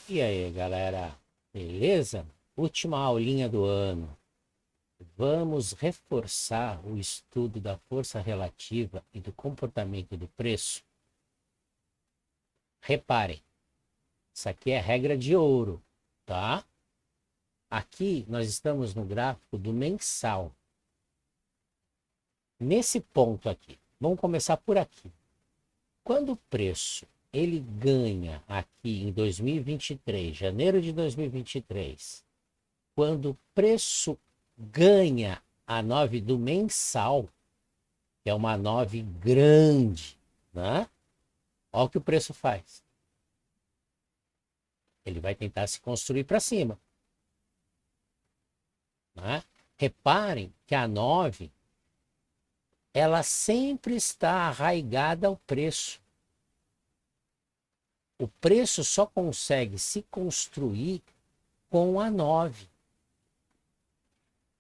E aí, galera, beleza? Última aulinha do ano. Vamos reforçar o estudo da força relativa e do comportamento do preço? Reparem, isso aqui é regra de ouro, tá? Aqui nós estamos no gráfico do mensal. Nesse ponto aqui, vamos começar por aqui. Quando o preço ele ganha aqui em 2023, janeiro de 2023, quando o preço ganha a 9 do mensal, que é uma 9 grande, né? Olha o que o preço faz. Ele vai tentar se construir para cima. Né? Reparem que a 9, ela sempre está arraigada ao preço. O preço só consegue se construir com a 9.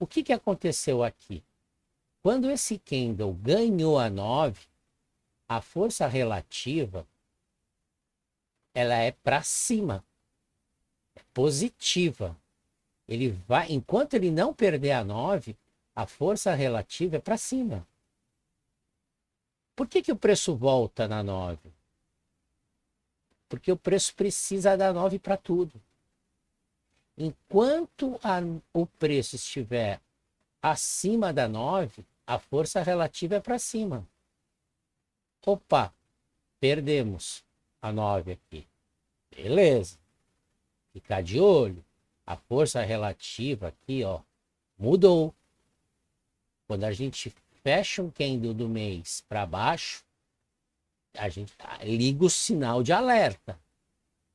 O que aconteceu aqui? Quando esse candle ganhou a 9, a força relativa ela é para cima, é positiva. Ele vai, enquanto ele não perder a 9, a força relativa é para cima. Por que o preço volta na 9? Porque o preço precisa da 9 para tudo. Enquanto o preço estiver acima da 9, a força relativa é para cima. Opa, perdemos a 9 aqui. Beleza. Ficar de olho. A força relativa aqui, ó, mudou. Quando a gente fecha um candle do mês para baixo, a gente liga o sinal de alerta.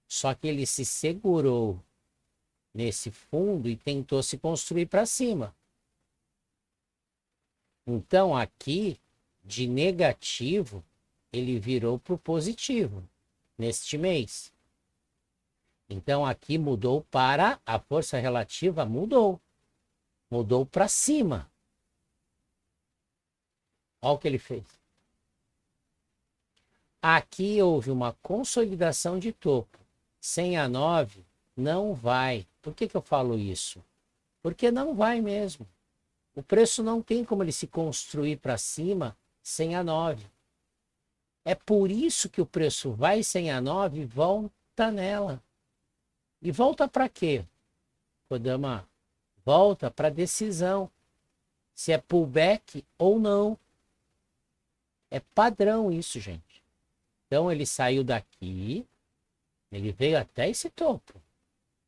Só que ele se segurou nesse fundo e tentou se construir para cima. Então aqui, de negativo, ele virou para o positivo neste mês. Então aqui mudou para a força relativa, mudou para cima. Olha o que ele fez. Aqui houve uma consolidação de topo. Sem a 9 não vai. Por que eu falo isso? Porque não vai mesmo. O preço não tem como ele se construir para cima sem a 9. É por isso que o preço vai sem a 9 e volta nela. E volta para quê? Kodama, volta para decisão. Se é pullback ou não. É padrão isso, gente. Então ele saiu daqui, ele veio até esse topo.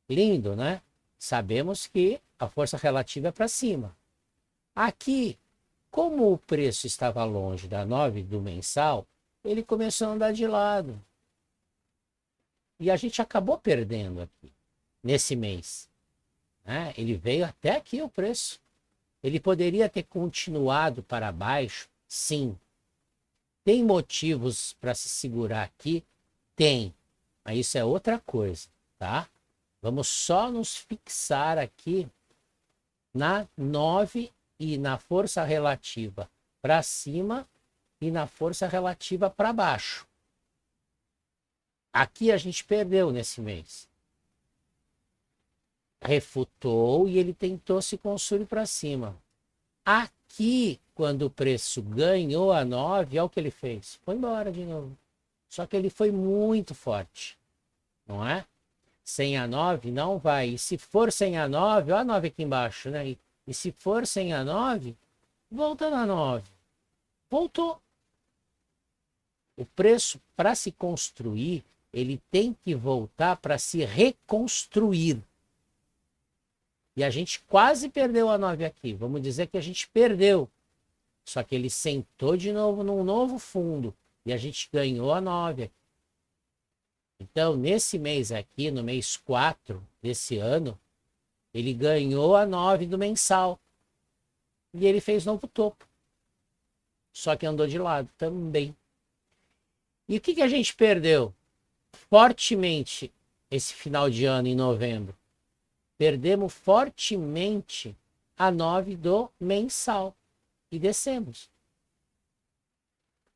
Lindo, né? Sabemos que a força relativa é para cima. Aqui, como o preço estava longe da 9 do mensal, ele começou a andar de lado. E a gente acabou perdendo aqui, nesse mês. Né? Ele veio até aqui o preço. Ele poderia ter continuado para baixo? Sim. Tem motivos para se segurar aqui? Tem. Mas isso é outra coisa, tá? Vamos só nos fixar aqui na 9 e na força relativa para cima e na força relativa para baixo. Aqui a gente perdeu nesse mês. Refutou e ele tentou se construir para cima. Aqui, quando o preço ganhou a 9, olha o que ele fez. Foi embora de novo. Só que ele foi muito forte, não é? Sem a 9 não vai. E se for sem a 9, olha a 9 aqui embaixo, né? E se for sem a 9, volta na 9. Voltou. O preço, para se construir, ele tem que voltar para se reconstruir. E a gente quase perdeu a 9 aqui. Vamos dizer que a gente perdeu. Só que ele sentou de novo num novo fundo. E a gente ganhou a 9 aqui. Então, nesse mês aqui, no mês 4 desse ano, ele ganhou a 9 do mensal. E ele fez novo topo. Só que andou de lado também. E o que a gente perdeu fortemente esse final de ano, em novembro? Perdemos fortemente a 9 do mensal. E descemos.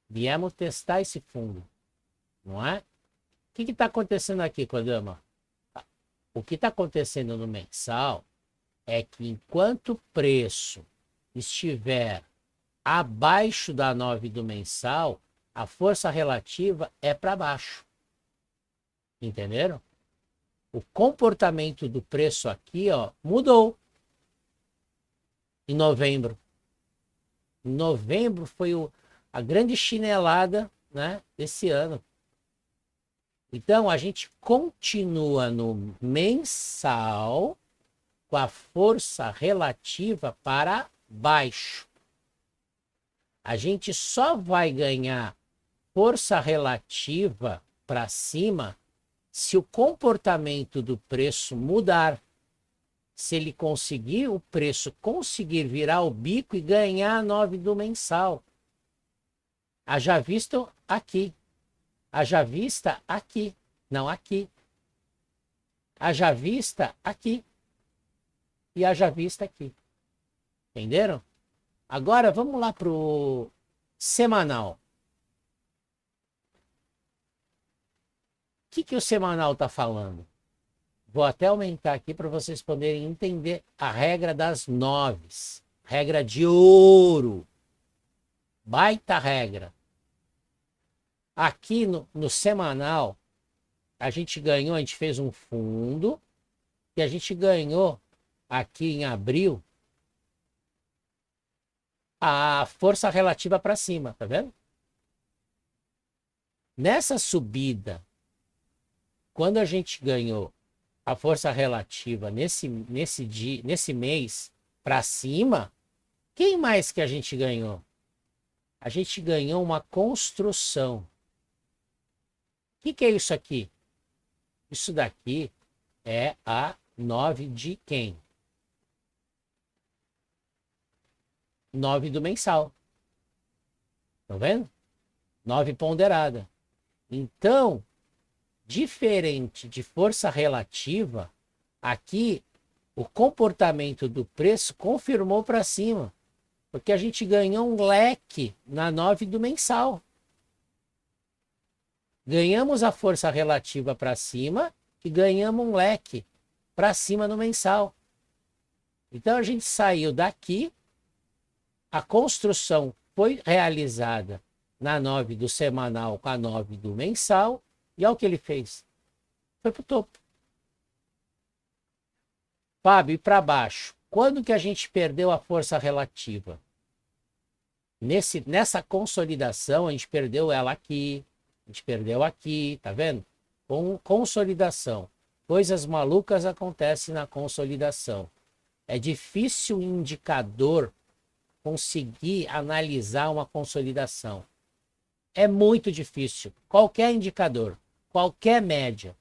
Viemos testar esse fundo. Não é? O que está acontecendo aqui, Kodama? O que está acontecendo no mensal é que enquanto o preço estiver abaixo da 9 do mensal, a força relativa é para baixo. Entenderam? O comportamento do preço aqui, ó, mudou em novembro. Em novembro foi a grande chinelada, né, desse ano. Então, a gente continua no mensal com a força relativa para baixo. A gente só vai ganhar força relativa para cima se o comportamento do preço mudar. Se ele conseguir, o preço conseguir virar o bico e ganhar a 9 do mensal. Haja visto aqui. Haja vista aqui. Não aqui. Haja vista aqui. E haja vista aqui. Entenderam? Agora vamos lá para o semanal. O que o semanal está falando? Vou até aumentar aqui para vocês poderem entender a regra das 9. Regra de ouro. Baita regra. Aqui no semanal, a gente ganhou, a gente fez um fundo, e a gente ganhou aqui em abril a força relativa para cima, tá vendo? Nessa subida, quando a gente ganhou a força relativa nesse mês para cima, quem mais que a gente ganhou? A gente ganhou uma construção. O que é isso aqui? Isso daqui é a 9 de quem? 9 do mensal. Estão vendo? 9 ponderada. Então, diferente de força relativa, aqui o comportamento do preço confirmou para cima. Porque a gente ganhou um leque na 9 do mensal. Ganhamos a força relativa para cima e ganhamos um leque para cima no mensal. Então a gente saiu daqui, a construção foi realizada na 9 do semanal com a 9 do mensal, e olha o que ele fez. Foi para o topo. Fábio, e para baixo? Quando que a gente perdeu a força relativa? Nessa consolidação, a gente perdeu ela aqui, a gente perdeu aqui, tá vendo? Com consolidação. Coisas malucas acontecem na consolidação. É difícil o indicador conseguir analisar uma consolidação. É muito difícil. Qualquer indicador, qualquer média.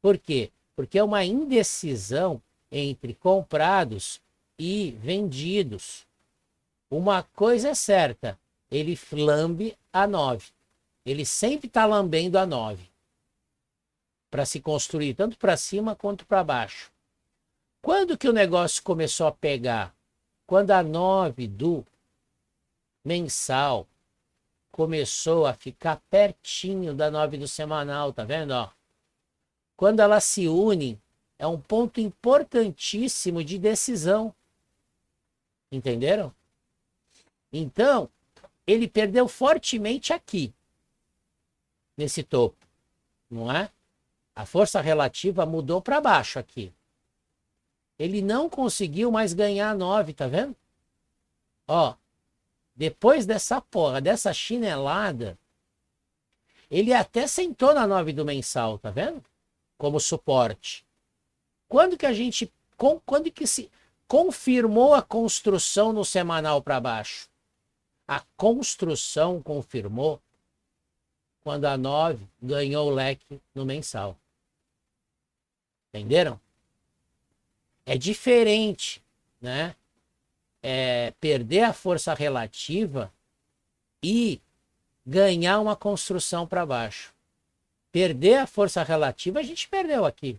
Por quê? Porque é uma indecisão entre comprados e vendidos. Uma coisa é certa, ele lambe a 9. Ele sempre está lambendo a 9. Para se construir tanto para cima quanto para baixo. Quando que o negócio começou a pegar? Quando a 9 do mensal começou a ficar pertinho da 9 do semanal, tá vendo? Ó? Quando elas se unem, é um ponto importantíssimo de decisão. Entenderam? Então, ele perdeu fortemente aqui, nesse topo, não é? A força relativa mudou para baixo aqui. Ele não conseguiu mais ganhar a 9, tá vendo? Ó, depois dessa porra, dessa chinelada, ele até sentou na 9 do mensal, tá vendo? Como suporte. Quando que se confirmou a construção no semanal para baixo? A construção confirmou quando a 9 ganhou o leque no mensal. Entenderam? É diferente, né? Perder a força relativa e ganhar uma construção para baixo. Perder a força relativa, a gente perdeu aqui.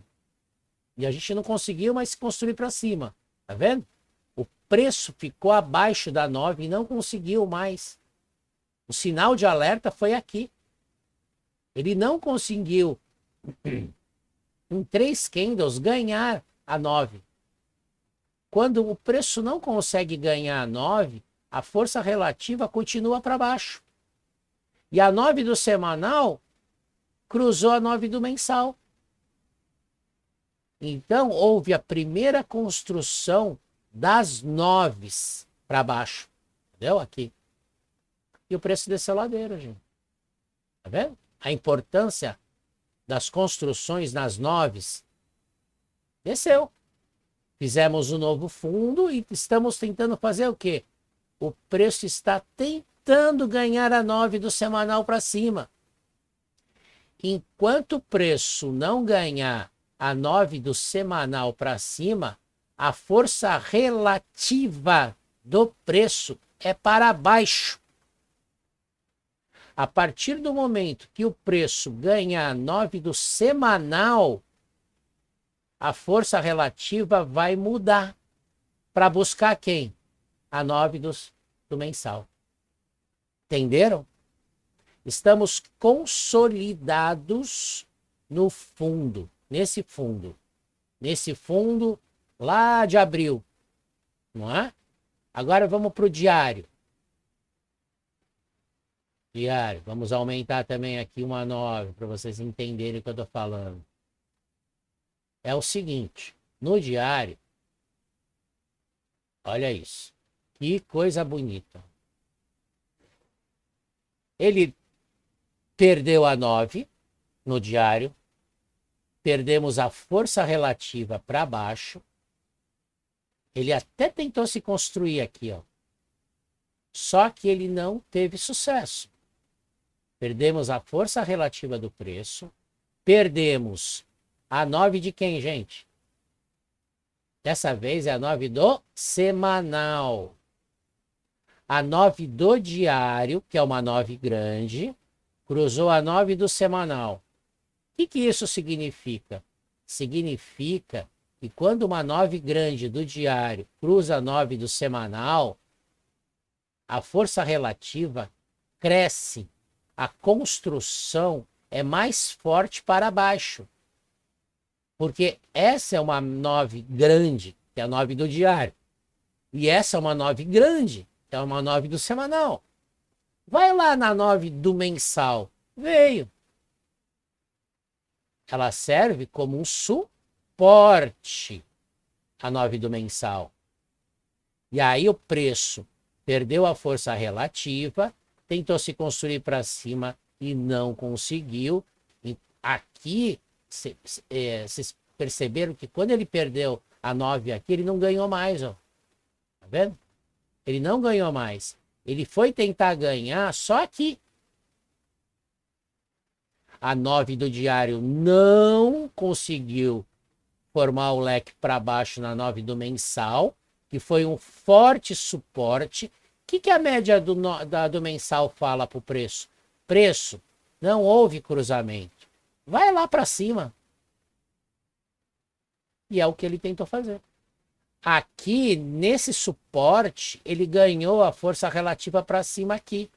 E a gente não conseguiu mais se construir para cima. Tá vendo? O preço ficou abaixo da 9 e não conseguiu mais. O sinal de alerta foi aqui. Ele não conseguiu em 3 candles, ganhar a 9. Quando o preço não consegue ganhar a 9, a força relativa continua para baixo. E a 9 do semanal cruzou a 9 do mensal. Então, houve a primeira construção das 9 para baixo. Entendeu? Aqui. E o preço desceu ladeira, gente. Tá vendo? A importância das construções nas 9 desceu. Fizemos um novo fundo e estamos tentando fazer o quê? O preço está tentando ganhar a 9 do semanal para cima. Enquanto o preço não ganhar a 9 do semanal para cima, a força relativa do preço é para baixo. A partir do momento que o preço ganha a 9 do semanal, a força relativa vai mudar para buscar quem? A 9 do mensal. Entenderam? Estamos consolidados no fundo, nesse fundo lá de abril, não é? Agora vamos para o diário. Diário, vamos aumentar também aqui uma 9 para vocês entenderem o que eu estou falando. É o seguinte, no diário, olha isso, que coisa bonita. Ele perdeu a 9 no diário, perdemos a força relativa para baixo, ele até tentou se construir aqui, ó. Só que ele não teve sucesso. Perdemos a força relativa do preço, perdemos a 9 de quem, gente? Dessa vez é a 9 do semanal. A 9 do diário, que é uma 9 grande, cruzou a 9 do semanal. O que isso significa? Significa que quando uma 9 grande do diário cruza a 9 do semanal, a força relativa cresce. A construção é mais forte para baixo. Porque essa é uma 9 grande, que é a 9 do diário. E essa é uma 9 grande, que é uma 9 do semanal. Vai lá na 9 do mensal. Veio. Ela serve como um suporte, a 9 do mensal. E aí o preço perdeu a força relativa, tentou se construir para cima e não conseguiu. E aqui, vocês perceberam que quando ele perdeu a 9 aqui, ele não ganhou mais, ó. Tá vendo? Ele não ganhou mais. Ele foi tentar ganhar só aqui. A 9 do diário não conseguiu formar o leque para baixo na 9 do mensal, que foi um forte suporte. O que a média do mensal fala para o preço? Preço, não houve cruzamento. Vai lá para cima. E é o que ele tentou fazer. Aqui, nesse suporte, ele ganhou a força relativa para cima aqui.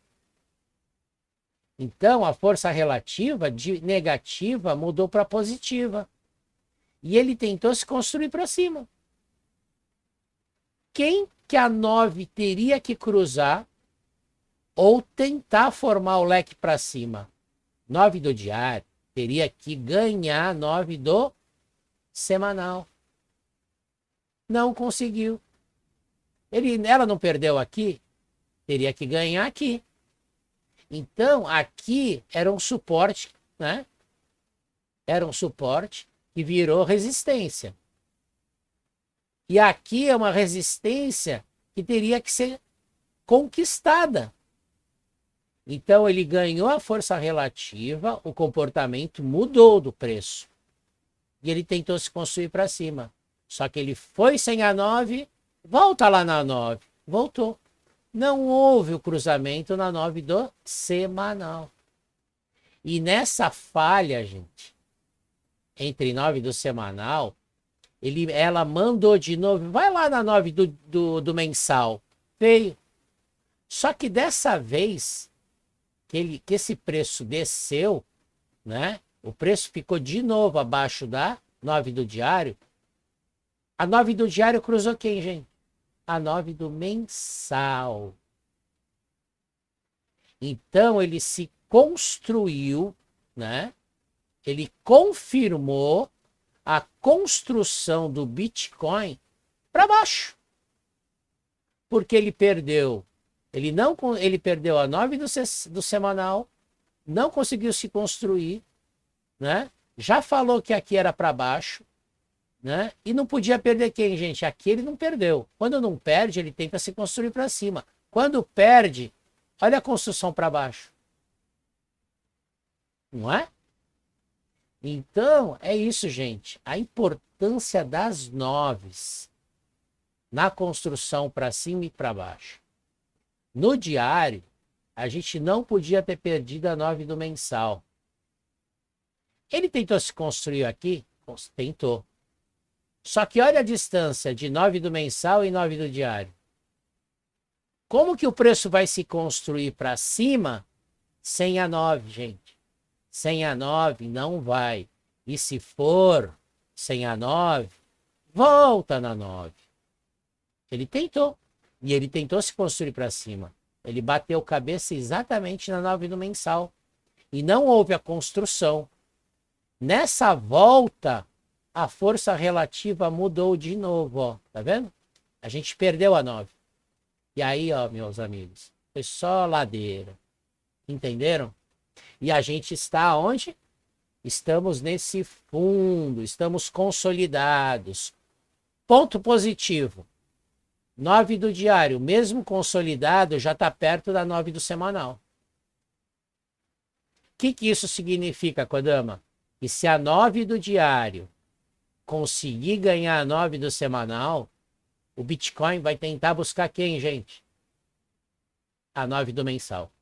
Então, a força relativa de negativa mudou para positiva. E ele tentou se construir para cima. Quem que a 9 teria que cruzar ou tentar formar o leque para cima? 9 do diário teria que ganhar 9 do semanal. Não conseguiu. Ela não perdeu aqui, teria que ganhar aqui. Então, aqui era um suporte, né? Era um suporte que virou resistência. E aqui é uma resistência que teria que ser conquistada. Então, ele ganhou a força relativa, o comportamento mudou do preço. E ele tentou se construir para cima. Só que ele foi sem a 9, volta lá na 9. Voltou. Não houve o cruzamento na 9 do semanal. E nessa falha, gente, entre 9 do semanal, ela mandou de novo, vai lá na 9 do mensal. Veio. Só que dessa vez, que esse preço desceu, né? O preço ficou de novo abaixo da 9 do diário, a 9 do diário cruzou quem, gente? A 9 do mensal. Então, ele se construiu, né? Ele confirmou a construção do Bitcoin para baixo. Porque ele perdeu. Ele perdeu a 9 do semanal, não conseguiu se construir, né? Já falou que aqui era para baixo, né? E não podia perder quem, gente? Aqui ele não perdeu. Quando não perde, ele tenta se construir para cima. Quando perde, olha a construção para baixo. Não é? Então, é isso, gente. A importância das noves na construção para cima e para baixo. No diário, a gente não podia ter perdido a 9 do mensal. Ele tentou se construir aqui? Tentou. Só que olha a distância de 9 do mensal e 9 do diário. Como que o preço vai se construir para cima sem a 9, gente? Sem a 9 não vai. E se for sem a 9, volta na 9. Ele tentou. E ele tentou se construir para cima. Ele bateu cabeça exatamente na 9 do mensal. E não houve a construção. Nessa volta, a força relativa mudou de novo, ó. Tá vendo? A gente perdeu a 9. E aí, ó, meus amigos, foi só ladeira. Entenderam? E a gente está onde? Estamos nesse fundo, estamos consolidados. Ponto positivo. 9 do diário, mesmo consolidado, já está perto da 9 do semanal. O que isso significa, Kodama? E se a 9 do diário conseguir ganhar a 9 do semanal, o Bitcoin vai tentar buscar quem, gente? A 9 do mensal.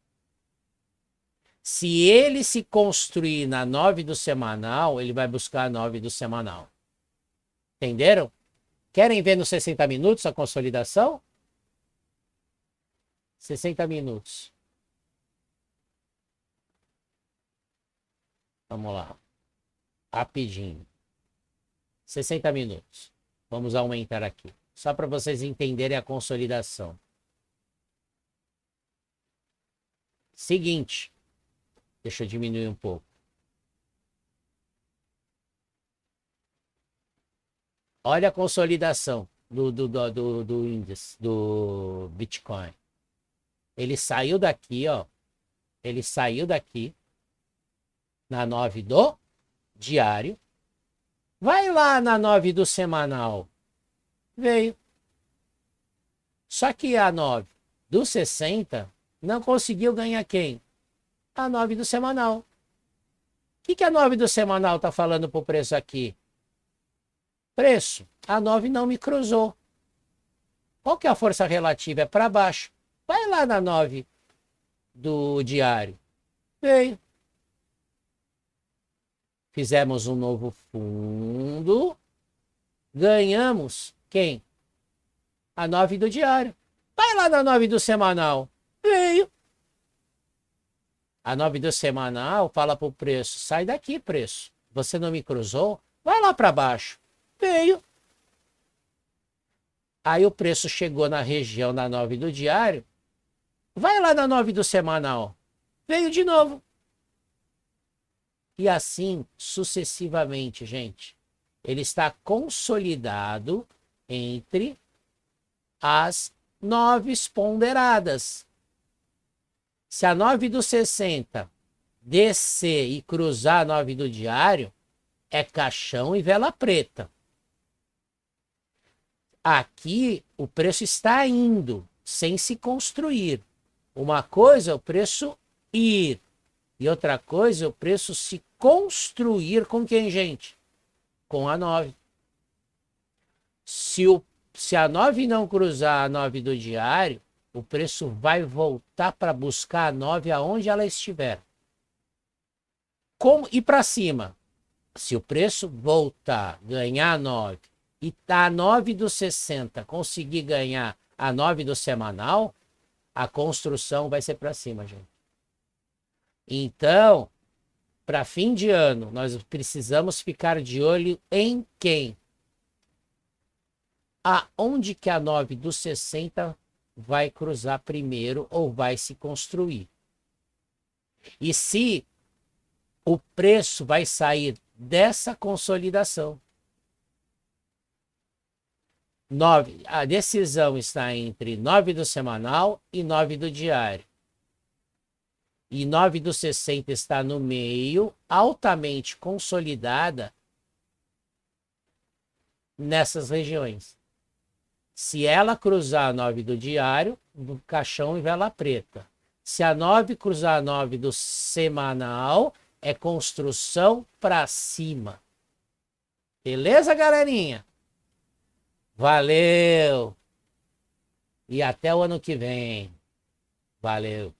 Se ele se construir na 9 do semanal, ele vai buscar a 9 do semanal. Entenderam? Querem ver nos 60 minutos a consolidação? 60 minutos. Vamos lá. Rapidinho. 60 minutos. Vamos aumentar aqui. Só para vocês entenderem a consolidação. Seguinte. Deixa eu diminuir um pouco. Olha a consolidação do índice, do Bitcoin. Ele saiu daqui, ó. Ele saiu daqui. Na 9 do diário. Vai lá na 9 do semanal. Veio. Só que a 9 do 60 não conseguiu ganhar quem? A 9 do semanal. O que a 9 do semanal está falando para o preço aqui? Preço. A 9 não me cruzou. Qual que é a força relativa? É para baixo. Vai lá na 9 do diário. Veio. Fizemos um novo fundo. Ganhamos quem? A 9 do diário. Vai lá na 9 do semanal. Veio. A 9 do semanal fala para o preço, sai daqui, preço. Você não me cruzou? Vai lá para baixo. Veio. Aí o preço chegou na região da 9 do diário. Vai lá na 9 do semanal. Veio de novo. E assim sucessivamente, gente. Ele está consolidado entre as 9 ponderadas. Se a 9 do 60 descer e cruzar a 9 do diário, é caixão e vela preta. Aqui o preço está indo, sem se construir. Uma coisa é o preço ir. E outra coisa é o preço se construir com quem, gente? Com a 9. Se a 9 não cruzar a 9 do diário, o preço vai voltar para buscar a 9 aonde ela estiver. Como ir para cima? Se o preço voltar, ganhar a 9, e a 9 do 60 conseguir ganhar a 9 do semanal, a construção vai ser para cima, gente. Então, para fim de ano, nós precisamos ficar de olho em quem? Aonde que a 9 dos 60 vai cruzar primeiro ou vai se construir. E se o preço vai sair dessa consolidação. A decisão está entre 9 do semanal e 9 do diário. E 9 do 60 está no meio, altamente consolidada nessas regiões. Se ela cruzar a 9 do diário, caixão e vela preta. Se a 9 cruzar a 9 do semanal, é construção para cima. Beleza, galerinha? Valeu! E até o ano que vem. Valeu!